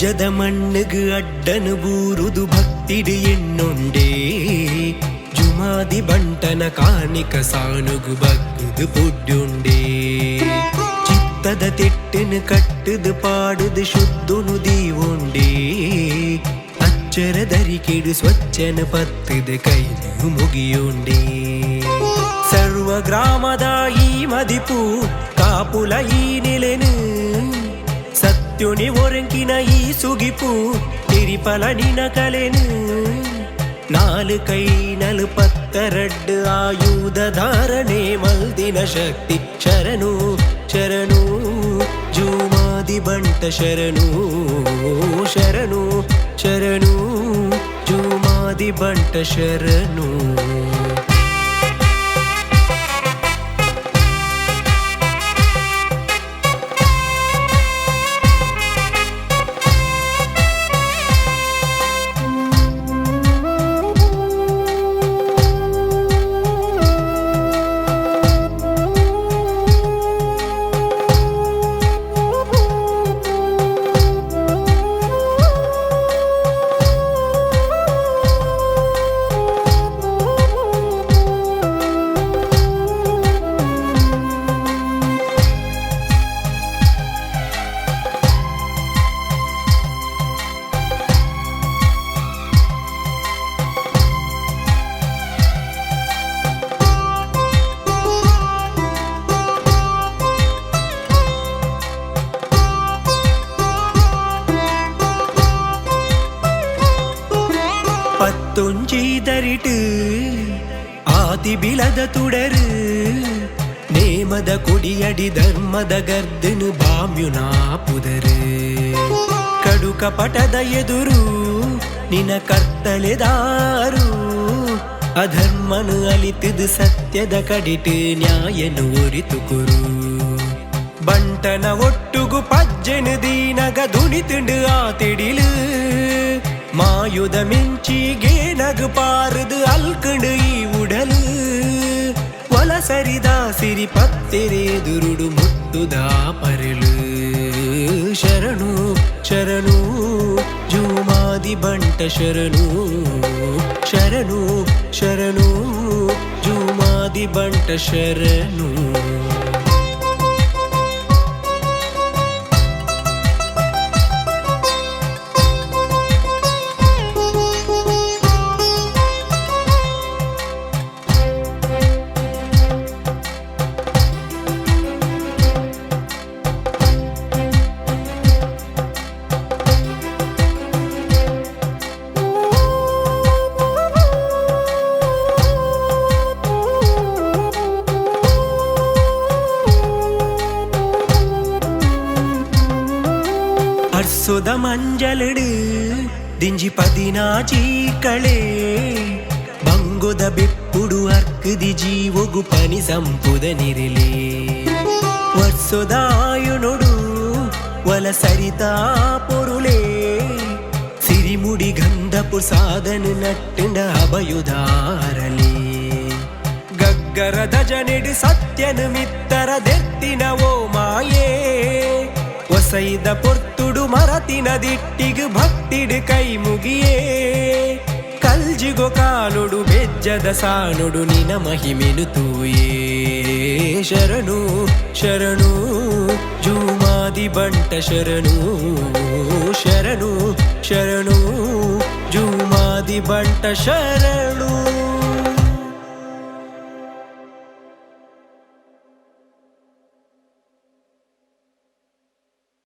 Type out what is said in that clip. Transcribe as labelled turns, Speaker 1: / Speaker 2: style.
Speaker 1: ಬೆಜ್ಜದ ಮಣ್ಣುಗು ಅಡ್ಡನು ಬೂರುದು ಭಕ್ತಿಡು ಎಣ್ಣೊಂಡೇ ಜುಮಾದಿ ಬಂಟನ ಕಾಣಿಕ ಸಾನುಗು ಬಗ್ಗುದು ಪುಡ್ಡುಂಡೇ ಚಿತ್ತದ ತೆಟ್ಟನು ಕಟ್ಟುದು ಪಾಡುದು ಶುದ್ಧುನು ದೀವುಂಡೇ ಅಚ್ಚರದರಿಕೆಡು ಸ್ವಚ್ಛನ ಪತ್ತದ ಕೈದು ಮುಗಿಯುಂಡೇ ಸರ್ವ ಗ್ರಾಮದ ಈ ಮದಿಪು ಕಾಪುಲ ಈ ನೆಲೆನು ಸತ್ಯುನಿ ಒರಂಕಿನ ಈ ಸುಗಿಪು ತಿರಿಪಲ ನಿನ ಕಲೆನು ನಾಲು ಕೈ ನಲು ಪತ್ತರಡ್ಡು ಆಯುಧ ಧಾರಣೆ ಮಲ್ದಿನ ಶಕ್ತಿ ಶರಣು ಶರಣು ಜೂಮಾದಿ ಬಂಟ ಶರಣು ಶರಣು ಶರಣು ಜೂಮಾದಿ ಬಂಟ ಶರಣು ತೊಂಚಿದರಿಟು ಆದಿ ಬಿಲದ ತುಡರು ನೇಮದ ಕೊಡಿಯಡಿ ಧರ್ಮದ ಗರ್ದನು ಬಾಮ್ಯುನಾ ಪುದರು ಕಡುಕ ಪಟದ ಎದುರು ನಿನ ಕರ್ತಲೆದಾರು ಅಧರ್ಮನು ಅಲಿತದು ಸತ್ಯದ ಕಡಿಟು ನ್ಯಾಯನು ಒರಿತು ಕುರು ಬಂಟನ ಒಟ್ಟುಗು ಪಜ್ಜನು ದೀನಗ ದುಣಿತುಂಡು ಆತಿಡಿಲು ಮಾಯುಧ ಮಿಂಚಿಗೆ ನಗು ಪಾರದು ಅಲ್ಕಂಡು ಈ ಉಡಲು ಒಲಸರಿದ ಸಿರಿ ಪತ್ತೆರೆ ದುರುಡು ಮುತ್ತುದ ಪರಲು ಶರಣು ಶರಣು ಜೂಮಾದಿ ಬಂಟ ಶರಣು ಶರಣು ಶರಣು ಜೂಮಾದಿ ಬಂಟ ಶರಣು ಅರ್ಸೊದ ಮಂಜಲಡು ದಿಂಜಿ ಪದಿನಾಚಿ ಕಳೆ ಬಂಗೊದ ಬೆಪ್ಪುಡು ಅರ್ಕದಿ ಜೀವಗು ಪನಿ ಸಂಪುದ ನಿರಿಲೆ ವರ್ಷದ ಆಯುನೊಡು ಒಲ ಸರಿತಾ ಪೊರುಳೆ ಸಿರಿಮುಡಿ ಗಂಧಪು ಸಾಧನ ನಟ್ಟುಂಡ ಅಭಯುಧಾರಲೆ ಗಗ್ಗರದ ಜನೆಡು ಸತ್ಯನು ಮಿತ್ತರ ದೆತ್ತಿನ ಓ ಮಾಯೇ ಒಸೈದ ಪೊರ್ತುಡು ಮರತಿನ ದಿಟ್ಟಿಗು ಭಕ್ತಿಡು ಕೈ ಮುಗಿಯೇ ಕಲ್ಜಿಗೊ ಕಾಲುಡು ಬೆಜ್ಜದ ಸಾನುಡು ನಿನ ಮಹಿಮೆನು ತೂಯೇ ಶರಣು ಶರಣು ಜೂಮಾದಿ ಬಂಟ ಶರಣು ಶರಣು ಶರಣು ಜೂಮಾದಿ ಬಂಟ ಶರಣು